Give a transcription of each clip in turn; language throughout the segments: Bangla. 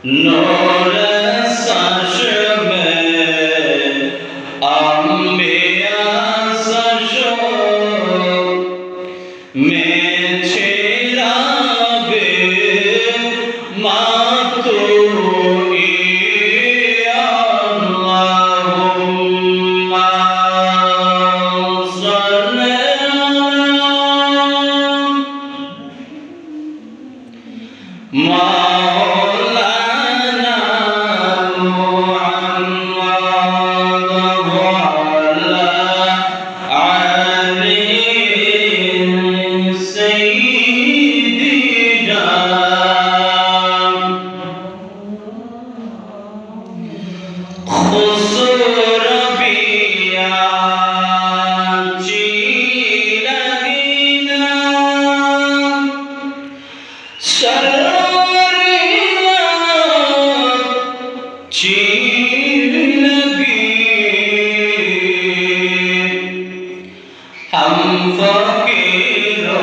नूर सश में अम्बिया सशो में छिराबे मातू हम फकीरों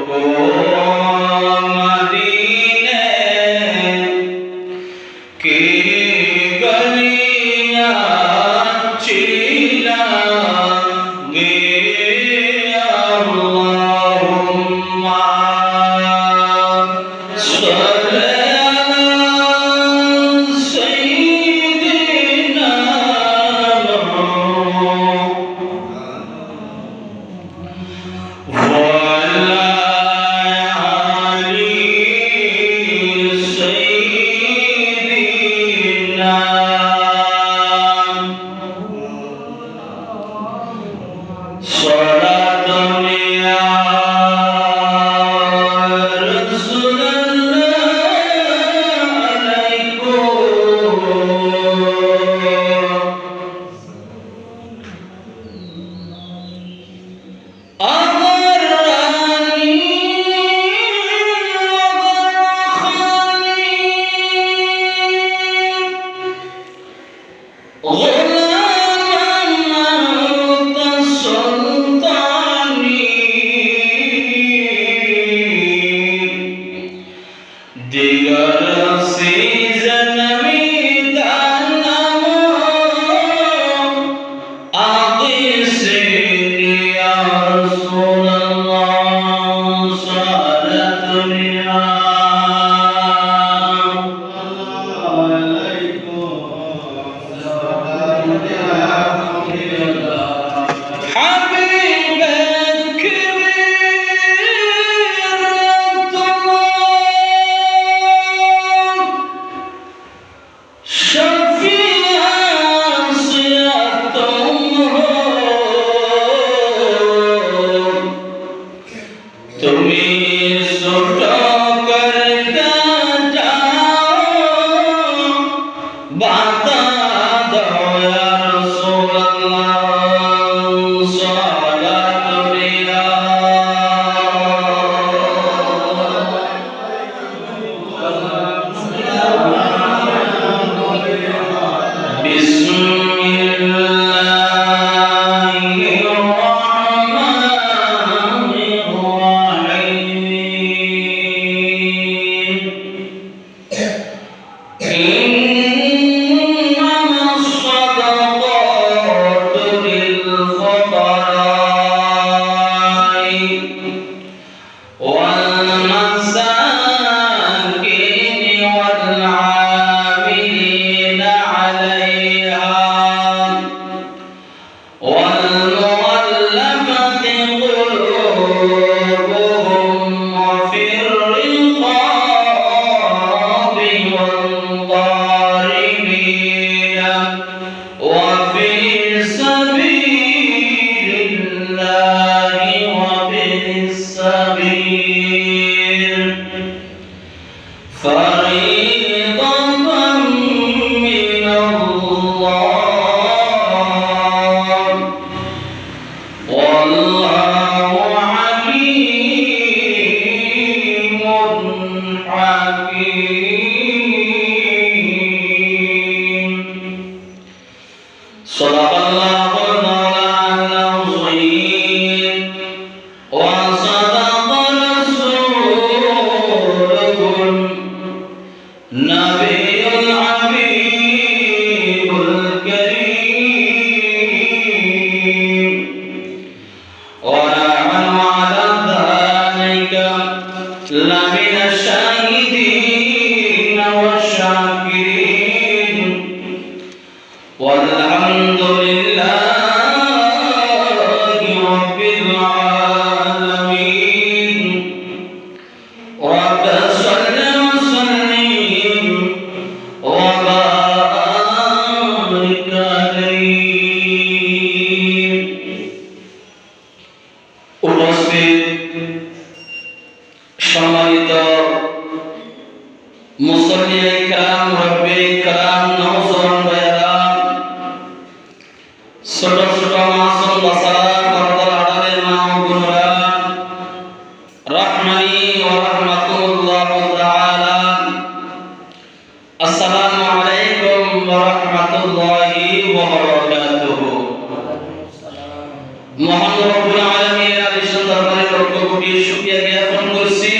को मदीने की गलियां चिल्लाएंगे अल्लाहुम्मा सल्ली নবিয়ুল হাবিবুল করিম ওয়া নাহনু আলা যালিকা লামিনা শাহিদিন ওয়া শাকিরিন والحمد لله رب العالمين رب صل وسلم وبارك عليه উপস্থিত সম্মানিত মুসল্লিয়ে کرام রব্বে کرام নওজওয়ান ভাইরা ছোট ছোট মাসুম বাচ্চারা পর্দার আড়ালের মা ও বোনেরা রাহমানি ওয়া রাহমাতুল্লাহ তাআলা আসসালামু আলাইকুম ওয়া রাহমাতুল্লাহি ওয়া বারাকাতুহু মহান রব্বুল আলামিনের আলিশান দরবারে লক্ষ কোটি শুকরিয়া জ্ঞাপন করছি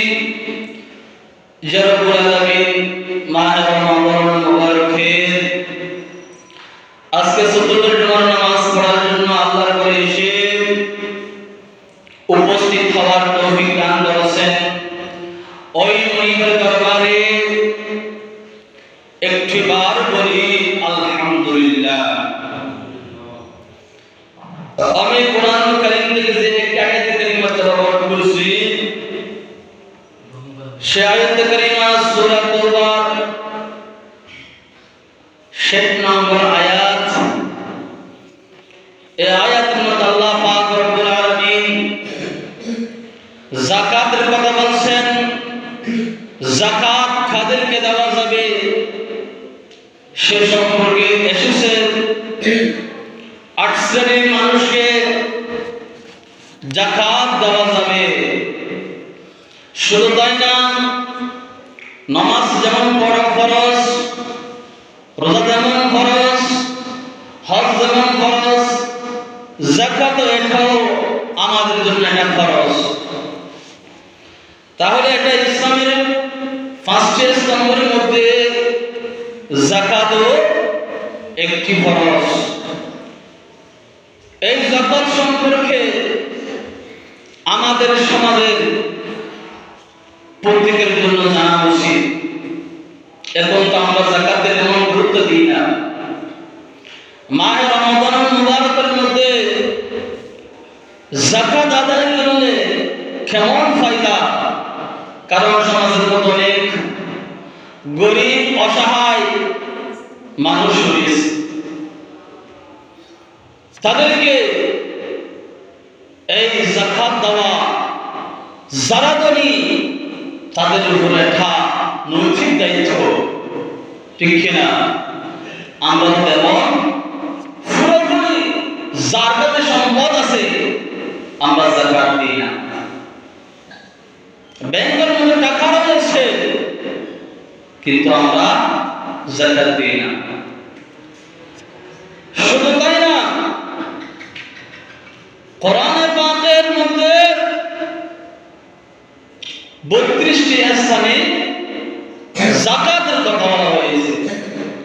যে রব্বুল আলামিন মাহে রমজানুল মুবারকের আজকে 14 জুমার নামাজ পড়ার জন্য আল্লাহর ঘরে এসে উপস্থিত হওয়ার তৌফিক দান করেছেন। ওই মনিবের দরবারে একটিবার বলি আলহামদুলিল্লাহ। আমি কোরআন কারীম থেকে যে একটি আয়াত কারীমা তেলাওয়াত করেছি সে আয়াত কারীমা সূরা তাওবার 7 নম্বর আয়াত। এই আয়াতের মধ্যে আল্লাহ পাক রব্বুল আলামিন যাকাতের কথা বলছেন। যাকাত কাদেরকে দেওয়া যাবে সে সম্পর্কে এসেছে 8 শ্রেণীর মানুষকে যাকাত দেওয়া যাবে। শুধু তাই না, নামাজ যেমন পড়া ফরজ, রোজা যেমন ফরজ, হজ যেমন ফরজ, যাকাত এটাও আমাদের জন্য একটা ফরজ। তাহলে এটা ইসলামের 5টি স্তম্ভের মধ্যে যাকাতও একটি ফরজ। এই যাকাত সম্পর্কে আমাদের সমাজের প্রত্যেকের জন্য জানা উচিত। এখন তো আমরা যাকাতের তেমন গুরুত্ব দিই না। মাহে রমজানুল মুবারকের মধ্যে যাকাত আদায় করলে কেমন ফায়দা? কারণ সমাজের মধ্যে অনেক গরিব অসহায় মানুষ রয়েছে, তাদেরকে এই যাকাত দেওয়া যারা ধনী তাদের উপরে একটা নৈতিক দায়িত্ব, ঠিক কিনা? আমরা তেমন পুরোপুরি যার কাছে সম্পদ আছে আমরা যাকাত দিই না। ব্যাংকের মধ্যে টাকা রয়েছে কিন্তু আমরা যাকাত দিই না। শুধু তাই না, কোরআনে পাকের মধ্যে 32টি স্থানে যাকাতের কথা বলা হয়েছে।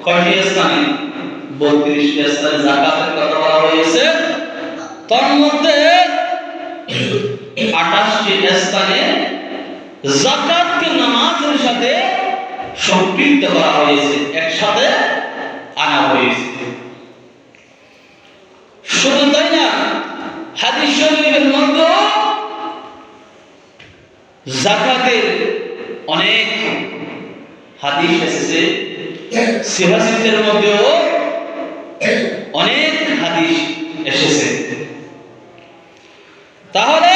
কয়টি স্থানে? 32টি স্থানে যাকাতের কথা বলা হয়েছে। তার মধ্যে 28টি স্থানে যাকাতকে নামাজের সাথে সম্পৃক্ত করা হয়েছে, একসাথে আনা হয়েছে। শুধু তাই না, হাদিস শরীফের মধ্যে যাকাতের অনেক হাদিস এসেছে। সিহাসিদের মধ্যেও অনেক হাদিস এসেছে। তাহলে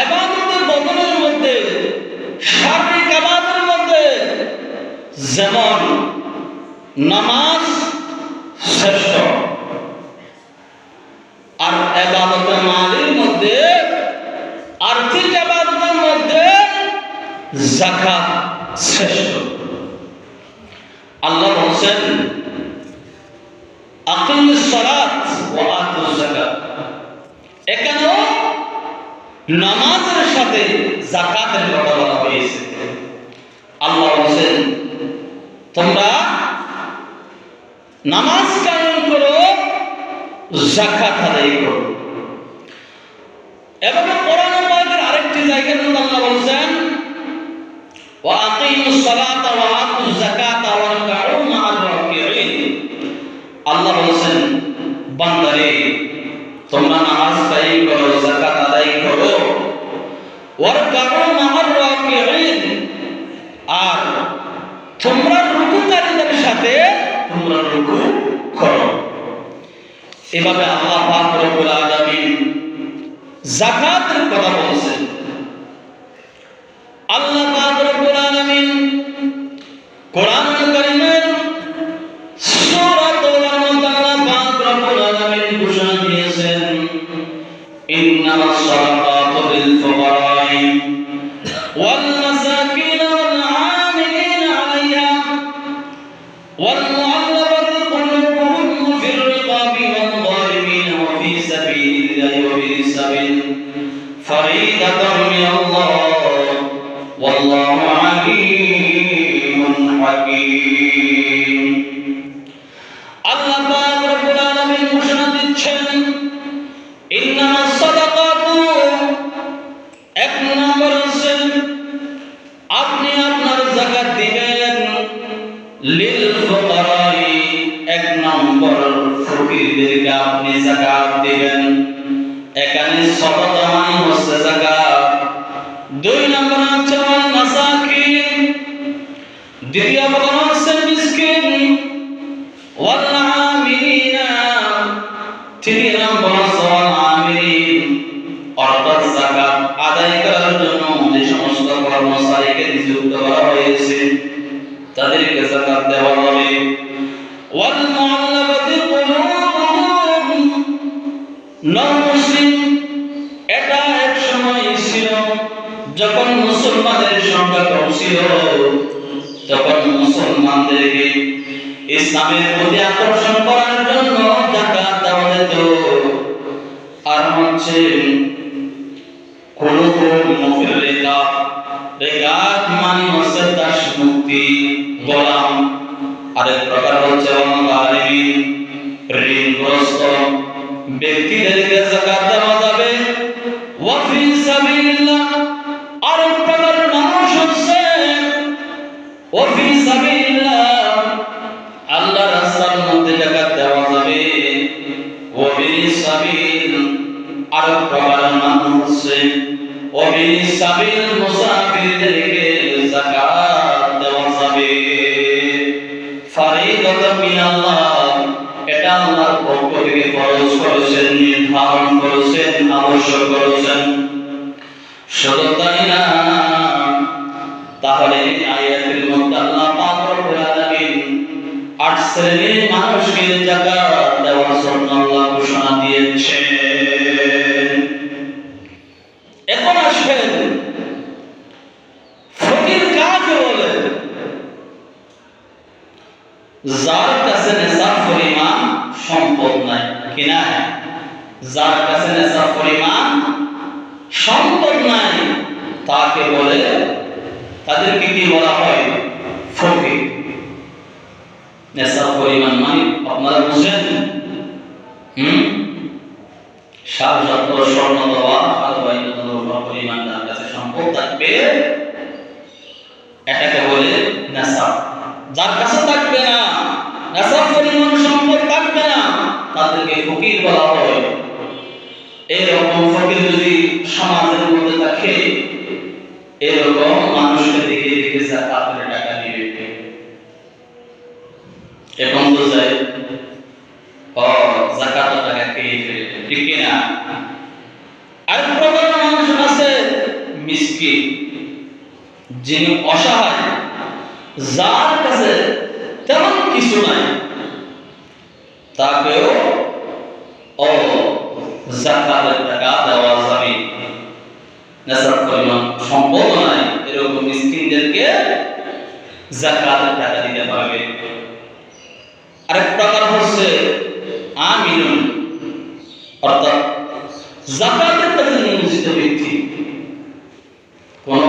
ইবাদতের বদলের মধ্যে, শারীরিক ইবাদতের মধ্যে যেমন নামাজ শ্রেষ্ঠ, আর ইবাদতের মালের মধ্যে, আর্থিক ইবাদতের মধ্যে যাকাত শ্রেষ্ঠ। আল্লাহ বলেন আকিমুস সালাত ওয়া আতুজ যাকাত। এখানেও নামাজের সাথে যাকাতের কথা বলা হয়েছে। আল্লাহ বলেন তোমরা নামাজ কায়েম করো, যাকাত আদায় করো। এবং কোরআন পাকের আরেকটি জায়গায় আল্লাহ বলেছেন ওয়া আকিমুস সালাতা ওয়া আতুজ যাকাতা ওয়ারকাউ মা'আর রাকিঈন। আল্লাহ বলেছেন বান্দারে তোমরা নামাজ কায়েম করো, যাকাত আদায় করো, ওয়ারকাউ মা'আর রাকিঈন, আর তোমরা রুকুকারীদের সাথে তোমরা রুকু করো। এভাবে আল্লাহ পাক রব্বুল আলামিন যাকাতের কথা বলেছেন। আল্লাহ পাক রব্বুল আলামিন কোরআনুল কারীমের সূরা তাওবার মধ্যে আল্লাহ পাক রব্বুল আলামিন ঘোষণা দিয়েছেন ইন্নামাস সাদাকাতু লিল ফুকারাই ওয়াল মাসাকিন ওয়াল আমিলিনা আলাইহা ওয়াল মুআল্লাফাতি কুলুবুহুম ফির রিকাবি ওয়াল যালিমিন ওয়া ফি সাবিলিল্লাহি ওয়া ফি সাবিল ফরিদাতাম মিনাল্লাহ ওয়াল্লাহু আলীমুন হাকীম। আল্লাহ পাক রব্বুল আলামিন ঘোষণা দিচ্ছেন ইন্নামাস সাদাকাতু, এক নম্বর হচ্ছে আপনি আপনার যাকাত দিবেন, লিল ফুকারাই, এক নম্বর ফকিরদেরকে আপনি যাকাত দিবেন। এখানে সাদাকা মানে হচ্ছে যাকাত। দুই নম্বর হচ্ছে ওয়াল মাসাকিন, দ্বিতীয় বলা হচ্ছে মিসকিন, ওয়াল আমিলিনা, তৃতীয় নম্বর হচ্ছে ওয়াল আমিলিন, অর্থাৎ যাকাত আদায় করার জন্য যে সমস্ত কর্মচারীকে নিযুক্ত করা হয়েছে তাদেরকে যাকাত দেওয়া হবে। ওয়াল মুআল্লাফাতি কুলুবুহুম, নন-মুসলিম, এটা এক সময় ছিল যখন মুসলমানদের সংখ্যা কম ছিল, তখন মুসলমানদেরকে ইসলামের প্রতি আকর্ষণ করার জন্য যাকাত দেওয়া হতো। আর হচ্ছে কুলুবুহুম ফির রিকাব, রিকাব মানে হচ্ছে দাস মুক্তি, গোলাম। আরেক প্রকার হচ্ছে গালিবিন, ঋণগ্রস্ত ব্যক্তিদেরকে যাকাত দেওয়া যাবে। ওয়া ফি সাবিলিল্লাহ, আরেক প্রকার মানুষ হচ্ছে ওয়া ফি সাবিলিল্লাহ, আল্লাহর রাস্তার মধ্যে যাকাত দেওয়া যাবে। ওয়া ফি সাবিল, আরেক প্রকার মানুষ হচ্ছে ওয়া ফি সাবিল, মুসাফিরদেরকে যাকাত দেওয়া যাবে। ফরিদাতাম মিনাল্লাহ, এটা আল্লাহর পক্ষ থেকে ফরজ করেছেন, নির্ধারণ করেছেন, আবশ্যক করেছেন। শুধু তাই না, তাহলে এই আয়াতের মধ্যে আল্লাহ পাক রব্বুল আলামিন ৮ শ্রেণীর মানুষকে যাকাত দেওয়ার জন্য আল্লাহ ঘোষণা দিয়েছেন। এখন আসেন ফকির কাকে বলে? যার কাছে নেশাব পরিমাণ সম্পদ নাই, কিনা? যার কাছে নেশাব পরিমাণ সম্পদ নাই তাকে বলে, তাদেরকে কি বলা হয়? ফকির। নেশাব পরিমাণ মানে আপনারা বুঝেন, সাত স্বর্ণ দেওয়া পরিমাণ তার কাছে সম্পদ থাকবে, এটাকে বলে নেশাব। যার কাছে থাকবে না, নেশাব পরিমাণ সম্পদ থাকবে না, তাদেরকে ফকির বলা হয়। এরকম ফকির যদি সমাজের মধ্যে থাকে, এরকম মানুষকে দেখে দেখে যাকাতের টাকা দিবে। এখন তো যায় যাকাতের টাকা খেয়ে ফেলে, ঠিক কিনা? আর প্রকার মানুষ আছে মিসকিন, যিনি অসহায়, যার কাছে তেমন কিছু নাই, তাকেও যাকাতের টাকা দেওয়া যাবে। নেশাব পরিমাণ সম্পদ নাই, এরকম মিসকিনদেরকে যাকাতের টাকা দিতে পারবে। আরেক প্রকার হচ্ছে আমিলুন, অর্থাৎ যাকাতের কাজে নিয়োজিত ব্যক্তি। কোন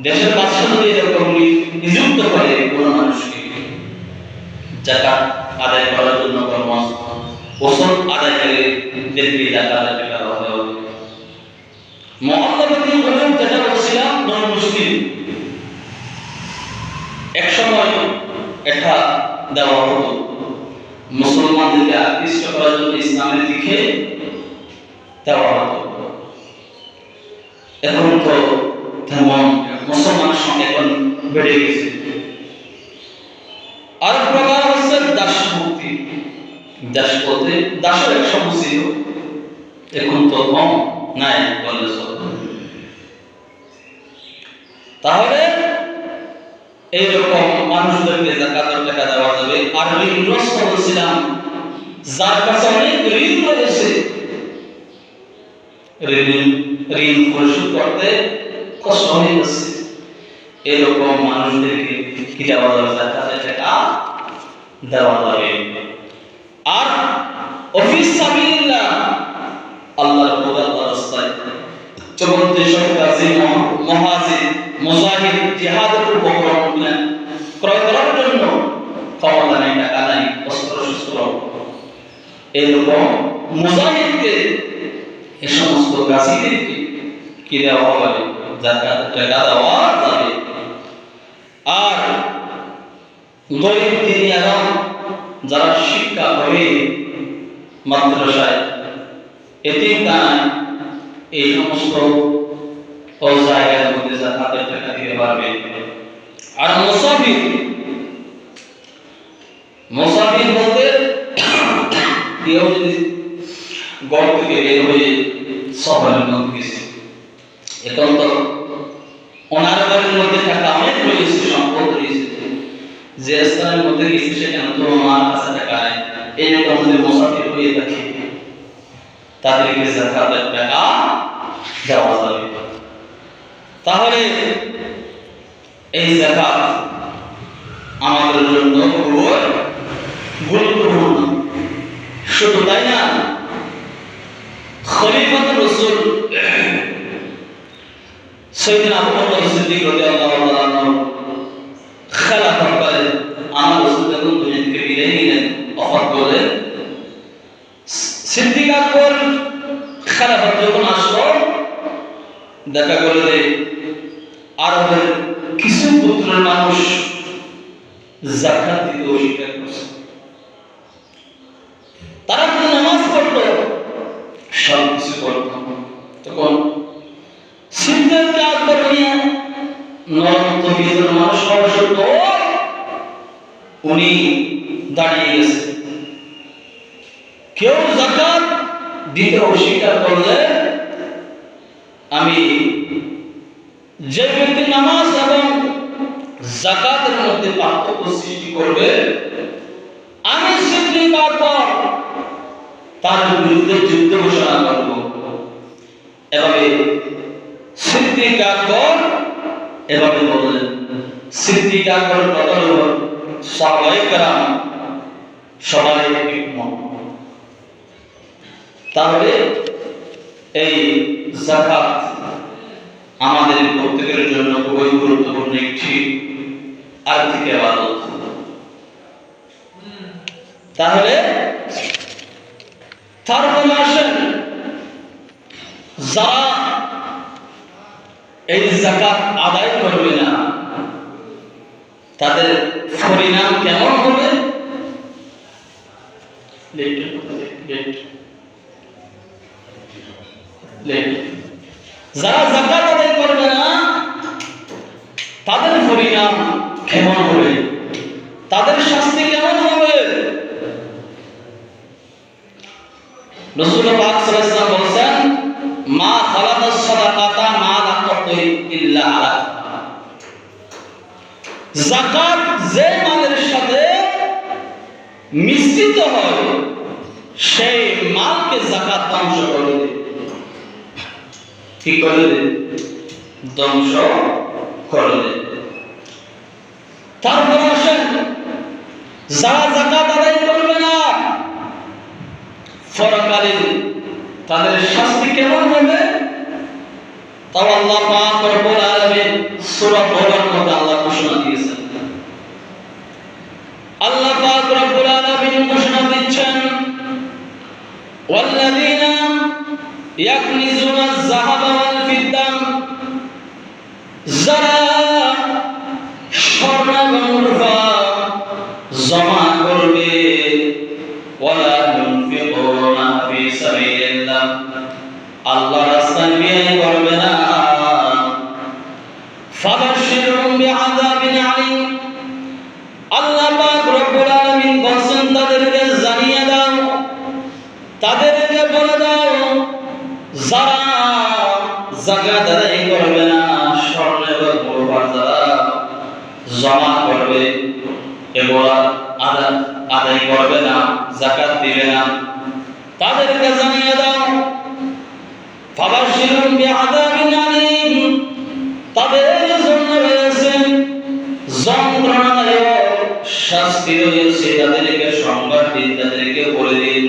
দেশের বাদশা যদি এরকম নিযুক্ত করে কোনো মানুষকে যাকাত আদায় করার জন্য ওসব আদায়কারীদেরকে যাকাতের টাকা দেওয়া হবে। মহল্লাবাদী হলেন যেটা বলছিলাম নন মুসলিম, এক সময় এটা দেওয়া হতো মুসলমানদেরকে আকৃষ্ট করার জন্য, ইসলামের দিকে দেওয়া হতো। এখন তো তেমন মুসলমানের সঙ্গে এখন বেড়ে গেছে। আর প্রকার হচ্ছে দাসভক্তি। দাস বলতে দাসের এক সময় ছিল, এখন তো কম নাই বললে চলে। তাহলে এইরকম মানুষদেরকে যাকাতের টাকা দেওয়া যাবে। আর ঋণগ্রস্ত বলছিলাম, যার কাছে অনেক ঋণ রয়েছে, ঋণ পরিশোধ করতে কষ্ট হয়ে যাচ্ছে, এরকম মানুষদেরকে কি দেওয়া যাবে? যাকাতের টাকা দেওয়া যাবে। আর অফিস সাবিলিল্লাহ, আল্লাহর রাস্তায় চলতে গাজী মুহাজির মুজাহিদ জিহাদের উপকরণ ক্রয় করার জন্য ক্ষমতা নেই, টাকা নাই, অস্ত্র শস্ত্র, এরকম মুজাহিদকে, এই সমস্ত গাজীদেরকে কি দেওয়া হবে? যাকাতের টাকা দেওয়া যাবে। আর গরিব দিনিয়ারা যারা শিক্ষা করে মাদ্রাসায়, এতিমখানায়, এই সমস্ত জায়গার মধ্যে যাকাতের টাকা দিতে পারবে। আর মুসাফির বলতে কেউ যদি ঘর থেকে বের হয়ে শহরের মধ্যে গেছে, এখন তো ওনার বাড়ির মধ্যে টাকা অনেক রয়েছে, সম্পদ রয়েছে, যে স্থানের মধ্যে গেছে সেখানে তো আমার কাছে টাকা নেই, এই রকম যদি মুসাফির হয়ে থাকে, তাদেরকে যাকাতের টাকা দেওয়া যাবে। তাহলে এই যাকাত আমাদের জন্য খুবই গুরুত্বপূর্ণ। শুধু তাই না, খলিফাতুর রাসূল সাইয়েদনা আবু বকর সিদ্দিক রাদিয়াল্লাহু তাআলা আনহু খেলাফত করেন। আমার রাসূল যখন দুনিয়া থেকে বিদায় নিলেন, ওফাত করলেন, সিদ্দিক আকবর খেলাফত যখন আসলো, দেখা গেল যে আরবের কিছু পুত্রের মানুষ যাকাত দিতে অস্বীকার করছে। তারা যদি নামাজ পড়তো, সব কিছু করতো, তখন সিদ্দিক আকবর নিয়ে নরম তবিয়তের মানুষ হওয়া সত্ত্বেও উনি দাঁড়িয়ে গেছে। কেউ যাকাত দিতে অস্বীকার করলে, আমি যে ব্যক্তি নামাজ এবং যাকাতের মধ্যে পার্থক্য সৃষ্টি করবে, আমি সিদ্দিক আকবর তার বিরুদ্ধে যুদ্ধ ঘোষণা করব। এভাবে সিদ্দিক আকবর এভাবে বললেন। সিদ্দিক আকবর কথা হল সাহাবায়ে কেরাম সবাই একমত। তাহলে এই যাকাত আমাদের প্রত্যেকের জন্য খুবই গুরুত্বপূর্ণ একটি আর্থিক ইবাদত। তাহলে তারপরে আসেন, যারা এই যাকাত আদায় করবে না, তাদের পরিণাম কেমন হবে? যারা যাকাত আদায় করবে না, তাদের পরিণাম কেমন হবে? তাদের শাস্তি কেমন হবে? রাসূল পাক সাল্লাল্লাহু আলাইহি ওয়াসাল্লাম বলেছেন, মা খালাতাস সাদাকাতা মা লা তাকুই ইল্লা আলা। যাকাত যে মালের সাথে মিশ্রিত হয়, সেই মালকে যাকাত ধ্বংস করে দেয়। কি করে দেয়? ধ্বংস করে দেয়। তারপর আসেন, যারা যাকাত আদায় করবে না, পরকালীন তাদের শাস্তি কেমন হবে? তাও আল্লাহ পাক রব্বুল আলামিন সূরা তওবার মধ্যে আল্লাহ ঘোষণা ইয়াকনিজুনা যাহাবা ওয়াল ফিদ্দা, যারা স্বর্ণ এবং রূপা জমা করবে, ওয়ালা ইউনফিকুনা ফি সাবিলিল্লাহ, আল্লাহর রাস্তায় ব্যয় করবে না, ফাবাশশিরহুম বিআযাবিন আলীম, আল্লাহ পাক রব্বুল আলামিন বলেন তাদেরকে জানিয়ে দাও, তাদেরকে বলে দাও, যারা যাকাত আদায় করবে না, স্বর্ণ এবং রূপা যারা জমা করবে এগুলা আদায় করবে না, যাকাত দিবে না, তাদেরকে জানিয়ে দাও, ফাবাশশিরহুম বিআযাবিন আলীম, তাদের জন্য রয়েছে যন্ত্রণাদায়ক শাস্তি রয়েছে, তাদেরকে সংবাদ দিন, তাদেরকে বলে দিন।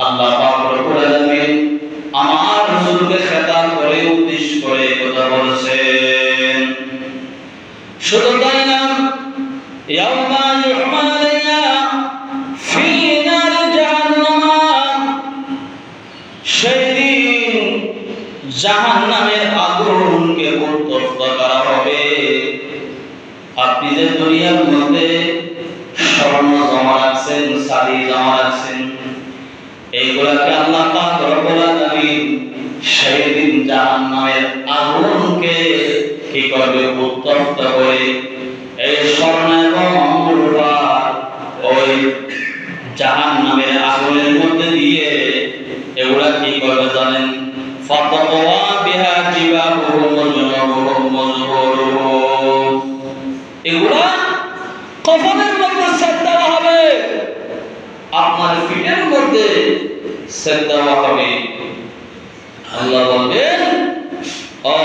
আল্লাহ পাক রব্বুল আলামিন আমার রাসূলকে খেতাব করে উদ্দেশ্য করে কথা বলেছেন। শুধু তাই না, ইয়াউমা ইউহমা আলাইহা ফি নার জাহান্নাম, সেদিন জাহান্নামের আগুনকে উত্তপ্ত করা হবে। আপনি যে দুনিয়ার মধ্যে স্বর্ণ জমা রাখছেন, শাড়ি জমা রাখছেন, এইগুলাকে আল্লাহ পাক রব্বুল আলামিন সেদিন জাহান্নামের আগুনকে কি করবে? উত্তপ্ত করে এই স্বর্ণ এবং রূপা ওই জাহান্নামের আগুনের মধ্যে দিয়ে এগুলা কি করবে জানেন? ফাতাওয়া বিহা জিবাহুম ওয়া জুনুবুহুম ওয়া যুহুরুহুম, এগুলা কফনের মধ্যে সেট দেওয়া হবে, আপনার পিঠের মধ্যে সেট দেওয়া হবে। আল্লাহ বলেন, ও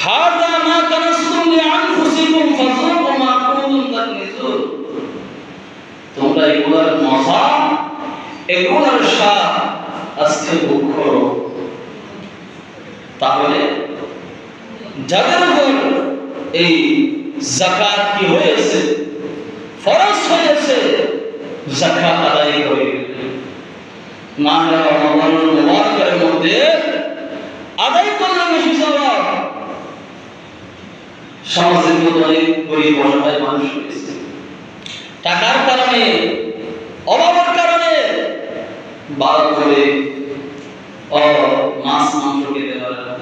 হাযা মা কানাসতুম লিআনফুসিকুম ফাযুকু মা কুনতুম তাকনিজুন, তোমরা এগুলার মজা, এগুলার স্বাদ আজকে ভোগ করো। তাহলে যাদের উপর এই যাকাত কি হয়েছে, ফরজ হয়েছে, যাকাত আদায় করে মাহে রমজানুল মুবারকের মধ্যে আদায় করলে বেশি সওয়াব। সমাজের মধ্যে অনেক গরিব অসহায় মানুষ রয়েছে, টাকার কারণে, অভাবের কারণে বার করে মাছ মাংস খেতে পারে না,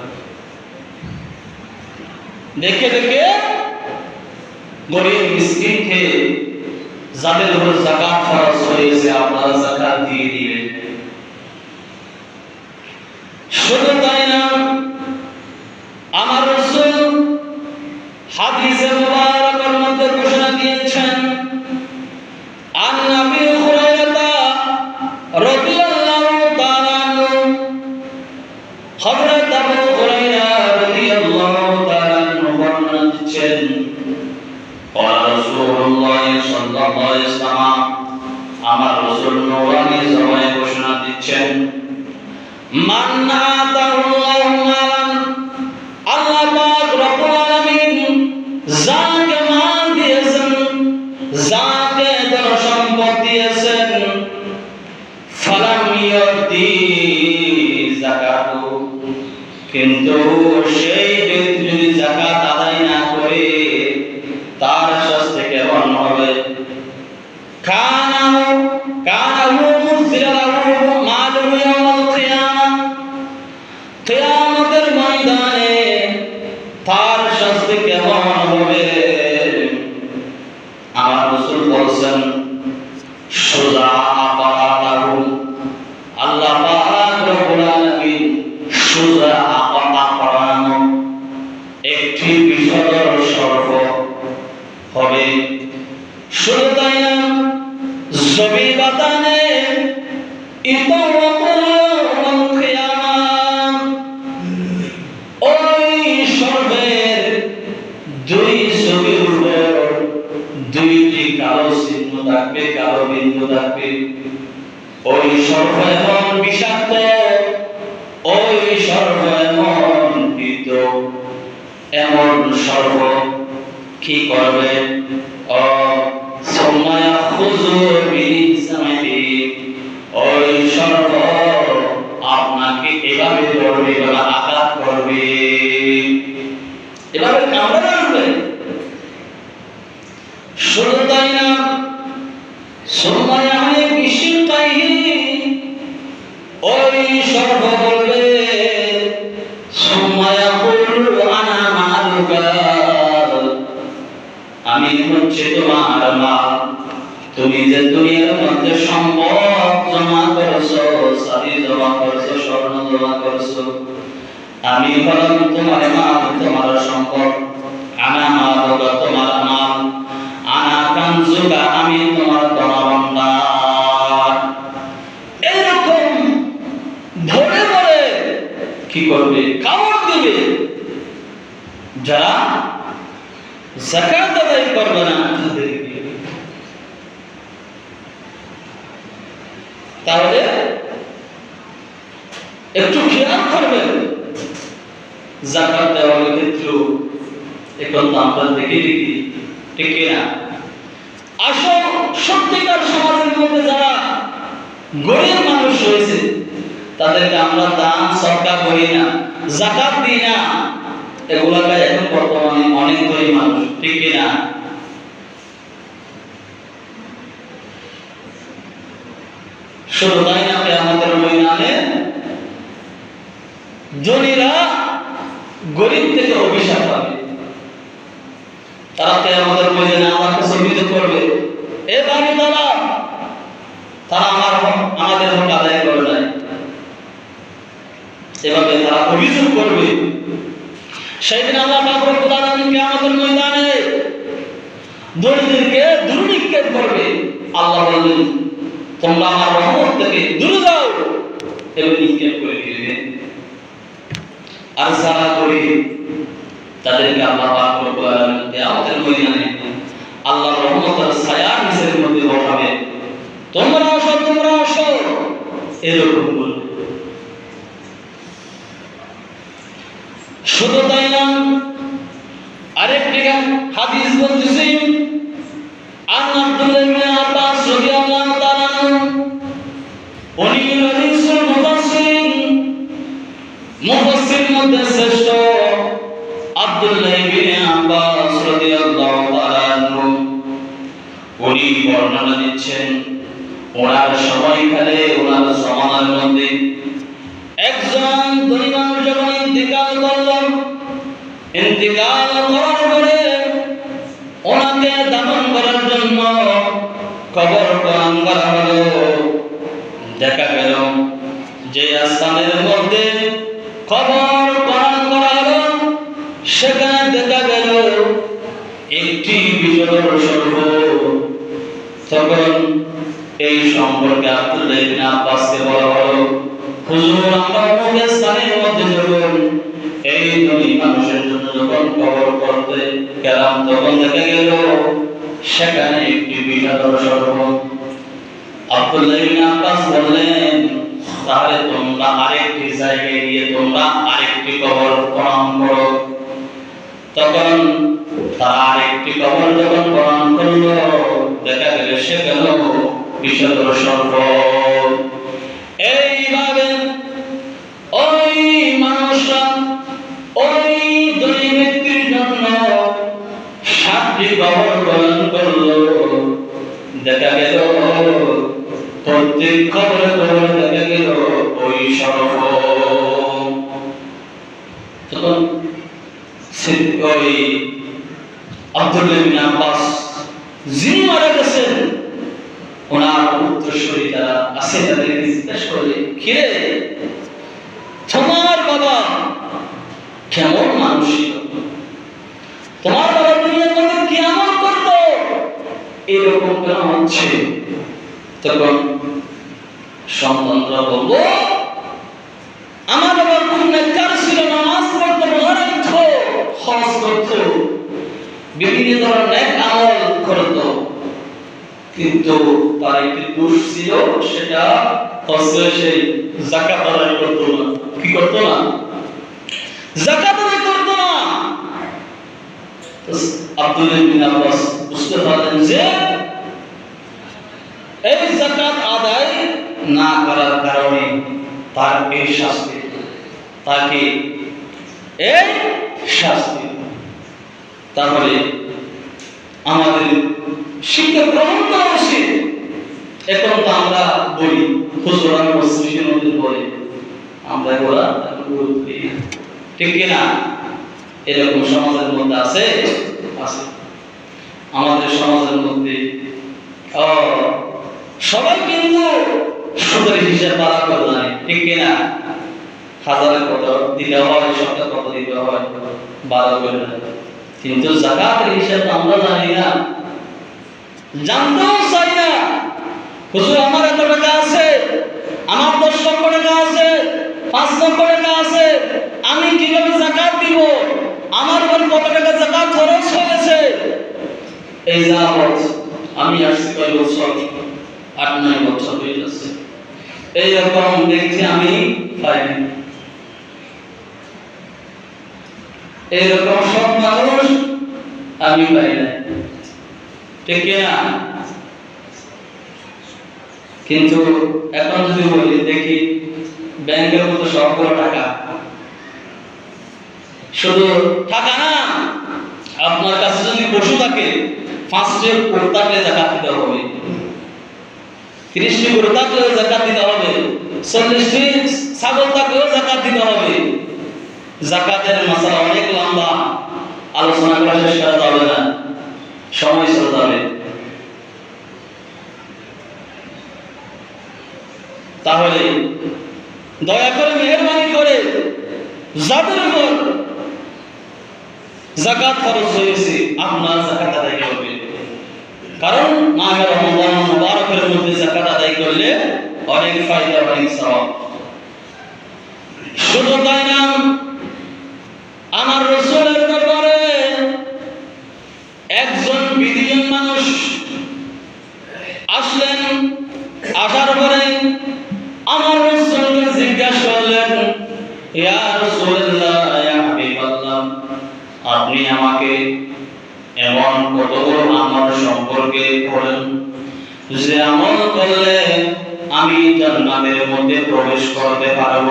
দেখে দেখে গরিব মিসকিন খেয়ে যাদের উপর যাকাত ফরজ হয়েছে আপনারা যাকাত দিয়ে দিবেন। শুধু তাই না, আমার রাসূল হাদিসে মুবারাকের মধ্যে ঘোষণা দিয়েছেন, আন নবী হুরায়রা রাদিয়াল্লাহু তাআলা আনহু, হযরত আবু হুরায়রা রাদিয়াল্লাহু তাআলা আনহু বর্ণনা দিচ্ছেন, ক্বালা রাসূলুল্লাহ সাল্লাল্লাহু আলাইহি ওয়াসাল্লাম, আমার রাসূল নূরানী জবানে ঘোষণা দিচ্ছেন, মান আতাহুল্লাহু মালান, আল্লাহ পাক রব্বুল আলামিন যাকে মাল দিয়েছেন, যাকে ধন সম্পদ দিয়েছেন, ফালাম ইউতি যাকাতু, কিন্তু সেই ব্যক্তি যদি যাকাত আদায় না করে তার শাস্তি কেমন হবে? কানাহু মুযিরাহু মালুহু ইয়াউমাল কিয়ামা, কিয়ামতের ময়দানে তার শাস্তি কেমন হবে? আমার রাসূল বলেছেন, সুজা আকাতাহু, আল্লাহ পাক রব্বুল আলামিন সুজা আকাতা করানো একটি বিষধর সর্প হবে। শুধু তাই না, জবিবাতানে ইতাওয়াকুল কিয়ামা, ওই সর্পের দুই ছবির উপর দুইটি কালো চিহ্ন থাকবে, কালো বিন্দু থাকবে। ওই সর্প এমন বিষাক্ত, ওই সর্প এমন ভীত, এমন সর্প কি করবে? ওই সর্প এভাবে কামড়ে উঠবে। শুধু তাই না, সময় অনেক বেশি তাই ওই সর্ব বলবে সময় আনা মালুকা, আমি হচ্ছে তোমার মাল। তুমি যে দুনিয়ার মধ্যে সম্পদ জমা করছো, শাড়ি জমা করছো, স্বর্ণ জমা করছো, আমি হলাম তোমার মাল, তোমার সম্পদ। আনা মালুকা, তোমার মাল। আনা কানজুকা, আমি তোমার ধনভাণ্ডার। এরকম ধরে ধরে কি করবে? কামড় দেবে যারা যাকাত আদায় করবে না তাদেরকে। তাহলে একটু খেয়াল করবেন যাকাত দেওয়ার ক্ষেত্রে। এখন তো আমরা দেখি ঠিক না? আসল সত্যিকার সমাজের মধ্যে যারা গরিব মানুষ রয়েছে তাদেরকে আমরা দান সদকা করি না, যাকাত দিই না। এগুলাকে এখন বর্তমানে অনেক গরিব মানুষ, ঠিক না? শুধু তাই না, কিয়ামতের ময়দানে ধনীরা গরিব থেকে অভিশাপ পাবে। তারা কিয়ামতের ময়দানে আল্লাহর কাছে অভিযোগ করবে, এ বাড়িওয়ালা, তারা আমাদের হক আদায় করে নাই। এভাবে তারা অভিযোগ করবে। সেদিন আল্লাহ পাক রব্বুল আলামিন কিয়ামতের ময়দানে ধনীদেরকে দুর্নিক্ষেপ করবে। আল্লাহ বলবেন, তোমরা আমার রহমত থেকে দূরে যাও, এবং নিক্ষেপ করে দিবেন। আর যারা গরিব তাদেরকে আল্লাহ পাক রব্বুল আলামিন কিয়ামতের ময়দানে আল্লাহর রহমতের ছায়ার নিচের মধ্যে বসাবে। তোমরা আসো, এরকম বলবে। শুধু তাই না, আরেকটি হাদিস বলতেছি, আন আব্দুল্লাহ ইবনে আব্বাস রাদিয়াল্লাহু তাআলা উনি হাদিসের মুফাসসির মধ্যে শ্রেষ্ঠ আব্দুল্লাহ ইবনে আব্বাস রাদিয়াল্লাহু তাআলা উনি বর্ণনা দিচ্ছেন, ওনার সময়কালে, ওনার সমাজের মধ্যে একজন ধনী মানুষ যখন ইন্তিকাল করলেন, ইন্তিকাল করার পরে ওনাকে দাফন করার জন্য কবর খনন করা হলো। দেখা গেল যে স্থানের মধ্যে কবর খনন করা হলো সেখানে দেখা গেল একটি বিষধর সর্প। তখন এই সম্পর্কে আব্দুল্লাহ ইবনে আব্বাসকে বলা হলো, হুজুর, আমরা অমুক স্থানের মধ্যে যখন এই ধনী মানুষের জন্য যখন কবর করতে গেলাম তখন দেখা গেল সেখানে একটি বিষধর সর্প। আব্দুল্লাহ ইবনে আব্বাস বললেন, তাহলে তোমরা আরেকটি জায়গায় গিয়ে তোমরা আরেকটি কবর খনন করো। তখন তারা আরেকটি কবর যখন খনন করলো দেখা গেল সেখানে বিষধর সর্প। এইভাবে ওই মানুষরা ওই ধনী ব্যক্তির জন্য 7টি কবর খনন করলো। দেখা গেল প্রত্যেক কবরে কবরে দেখা গেল ওই সর্প। তখন ওই আব্দুল্লাহ ইবনে আব্বাস যিনি মারা গেছেন ওনার উত্তরসূরি যারা আছে তাদেরকে জিজ্ঞাসা করলে, কিরে, তোমার বাবা কেমন মানুষ ছিল? তোমার বাবা দুনিয়ার মধ্যে কি আমল করত? এরকম কেন হচ্ছে? তখন সন্তানরা বলল, আমার বাবা খুব নেককার ছিল, নামাজ পড়তো, রোজা রাখতো, হজ করতো, বিভিন্ন ধরনের নেক আমল করতো, কিন্তু তার একটি দোষ ছিল, সেটা হচ্ছে সেই যাকাত আদায় করতো না। কি করতো না? যাকাত আদায় করতো না। আব্দুল্লাহ ইবনে আব্বাস বুঝতে পারলেন যে এই যাকাত আদায় না করার কারণে তার এই শাস্তি, তাকে এই শাস্তি। তাহলে আমাদের শিক্ষা গ্রহণ করা উচিত। এখন তো আমরা বলি হুজুর আমি মুসলিমের মধ্যে পড়ে, আমরা ওরা ঠিক কিনা? এরকম সমাজের মধ্যে আছে আছে আমাদের সমাজের মধ্যে সবাই কিন্তু সুদের হিসাব পালা করে জানে, ঠিক কিনা? হাজারের কত দিতে হয়, সরকার কত দিতে হয় 12 করে, কিন্তু যাকাতের হিসাব আমরা জানি না, জানতেও চাই না। হুজুর আমার এত টাকা আছে, আমার 10 লক্ষ টাকা আছে, 5 লক্ষ টাকা আছে, আমি কিভাবে যাকাত দিব? আমার উপর কত টাকা যাকাত খরচ হয়েছে? এই যাবত আমি আসছি কয় বছর, 8-9 বছর হয়ে যাচ্ছে, এইরকম দেখছি আমি পাইনি। এইরকম সব মানুষ আমি পাই না, ঠিক কিনা? কিন্তু এখন যদি বলি দেখি ব্যাংকের মতো সবগুলো টাকা, শুধু টাকা না, আপনার কাছে যদি পশু থাকে 5টি গরু থাকলে যাকাত দিতে হবে, 30টি গরু থাকলেও যাকাত দিতে হবে, 40টি ছাগল থাকলেও যাকাত দিতে হবে। যাকাতের মাসআলা অনেক লম্বা, আলোচনা করা শেষ করা যাবে না, সময় চলে যাবে। তাহলে দয়া করে মেহেরবানি করে যাদের উপর যাকাত খরচ হয়েছে আপনার যাকাত আদায় করবেন, কারণ মাহে রমজান মুবারকের মধ্যে যাকাত আদায় করলে অনেক ফায়দা, অনেক সওয়াব। শুধু তাই না, আমার রাসূলের দরবারে একজন বিধীন মানুষ আসলেন। আসার পরে আমার রাসূলকে জিজ্ঞাসা করলেন, ইয়া রাসূলুল্লাহ, ইয়া হাবিবাল্লাহ, আপনি আমাকে এমন কতগুলো আমল সম্পর্কে বলেন যে আমল করলে আমি জান্নাতের মধ্যে প্রবেশ করতে পারব।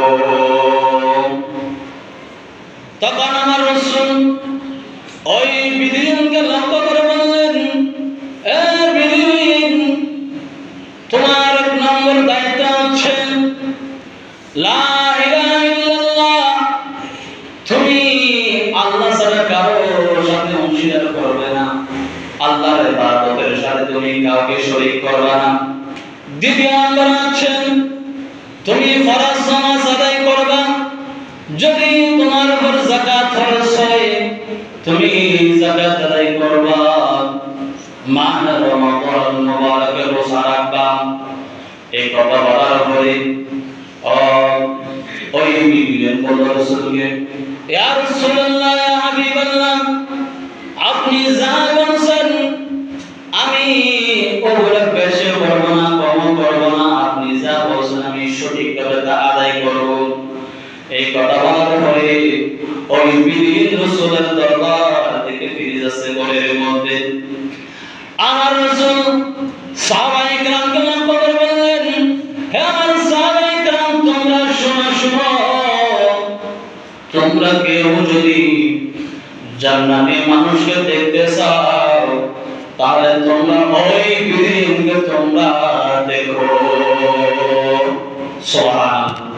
তখন আমার রাসূল ওই বিধিকে লক্ষ্য করে বললেন, এ বিধিন, তোমার এক নম্বর দায়িত্ব হচ্ছে লা ইলাহা ইল্লাল্লাহ, তুমি আল্লাহ ছাড়া কারোর সাথে অংশীদার করবে না, আল্লাহর ইবাদতের সাথে তুমি কাউকে শরীক করবে না। দ্বিতীয় নম্বর হচ্ছে তুমি ফরজ নামাজ আদায় করবে, যদি তোমার উপর যাকাত খরচ হয় তুমি যাকাত আদায় করবা, মাহে রমজান মুবারকের রোজা রাখবা। এই কথা বলার পরে ওই বিবির বলল রাসূলকে, ইয়া রাসূলুল্লাহ, ইয়া হাবিবাল্লাহ, আপনি যা বলছেন আমি ওগুলো বেশি করব না, কম করব না, আপনি যা বলছেন আমি সঠিকভাবে তা আদায় করব। এই কথা বলার পরে ওই বিবির রাসূলের দরবার থেকে ফিরে যাচ্ছে ঘরের মধ্যে। আমার রাসূল সাহাবায়ে কেরামকে লক্ষ্য করে বললেন, হে আমার সাহাবায়ে কেরাম, তোমরা শোনো, তোমরা কেউ যদি জান্নাতে মানুষকে দেখতে চাও তাহলে তোমরা ওই বিধিকে তোমরা দেখো। সুবহানাল্লাহ।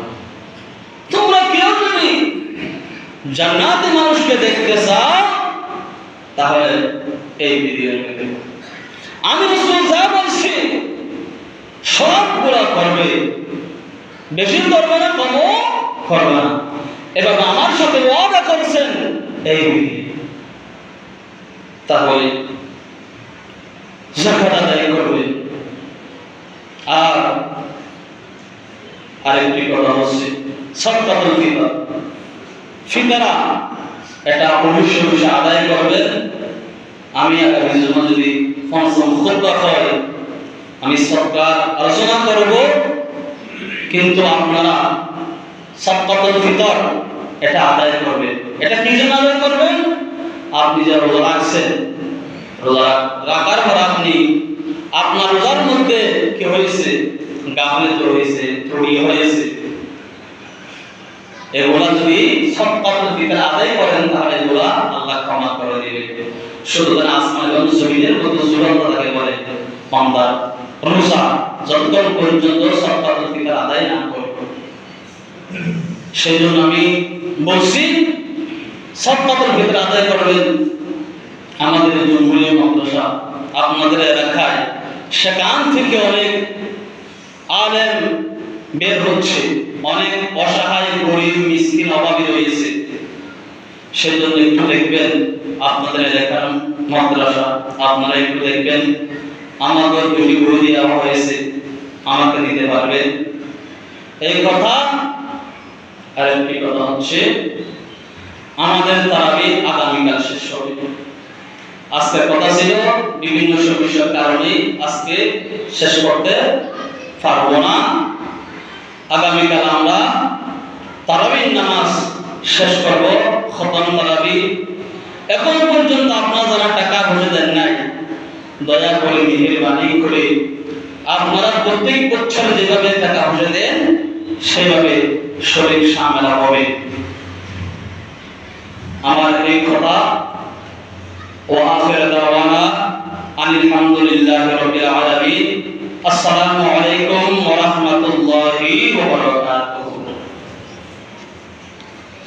তোমরা কেউ যদি জান্নাতে মানুষকে দেখতে চাও তাহলে এই বিধিকে দেখো। আমি রাসূল যা বলছি সবগুলো করবে, বেশি করবে না, কমও করবে না। এবার আমার সাথে ওয়াদা করেছেন এই বিধি, তাহলে যাকাত আদায় করবে। আর আরেকটি কথা হচ্ছে সাদকাতুল ফিতর, ফিতরা এটা অবশ্যই আদায় করবেন। আমি আগামী জন্য যদি পঞ্চম খুতবা হয় আমি সরকার আলোচনা করব, কিন্তু আপনারা সাদকাতুল ফিতর এটা আদায় করবেন। এটা কি জন্য আদায় করবেন? আপনি যে রোজা রাখছেন, রোজা রাখার পর আপনি আপনার রোজার মধ্যে কি হয়েছে, গাফিলতি হয়েছে, ত্রুটি হয়েছে, এগুলা যদি সাদকাতুল ফিতর আদায় করেন তাহলে এগুলা আল্লাহ ক্ষমা করে দিবে। সুতরাং আসমান এবং জমিনের মতো ঝুলন্ত থাকে বলে বান্দার রোজা যতক্ষণ পর্যন্ত সাদকাতুল ফিতর আদায় না করে। সেই জন্য আমি বলছি সাদকাতুল ফিতর আদায় করবেন। আমাদের জুমহুরিয়া মাদ্রাসা আপনাদের এলাকায় সেখান থেকে অনেক আলেম বের হচ্ছে, অনেক অসহায় গরিব মিসকিন অভাবী রয়েছে। সেই জন্য একটু দেখবেন আপনাদের এলাকার মাদ্রাসা, আপনারা একটু দেখবেন আমাদের দুটি বই দেওয়া হয়েছে, আমাকে দিতে পারবেন এই কথা। আর একটি কথা হচ্ছে আমাদের তারাবি আগামীকাল শেষ হবে। আজকের কথা ছিল বিভিন্ন সমস্যার কারণে আজকে শেষ করতে পারবো না। আগামীকাল আমরা তারাবির নামাজ শেষ করব, খতম তারাবি। এখন পর্যন্ত আপনারা যারা টাকা পয়সা দেন নাই, দয়া করে মেহেরবানি করে আপনারা প্রত্যেক বছর যেভাবে টাকা পয়সা দেন সেভাবে শরীর সামেলা হবে। আমার এই কথা ওয়া আখিরু দাওয়ানা আনিল হামদুলিল্লাহি রাব্বিল আলামিন। আসসালামু আলাইকুম ওয়া রাহমাতুল্লাহি ওয়া বারাকাতুহু।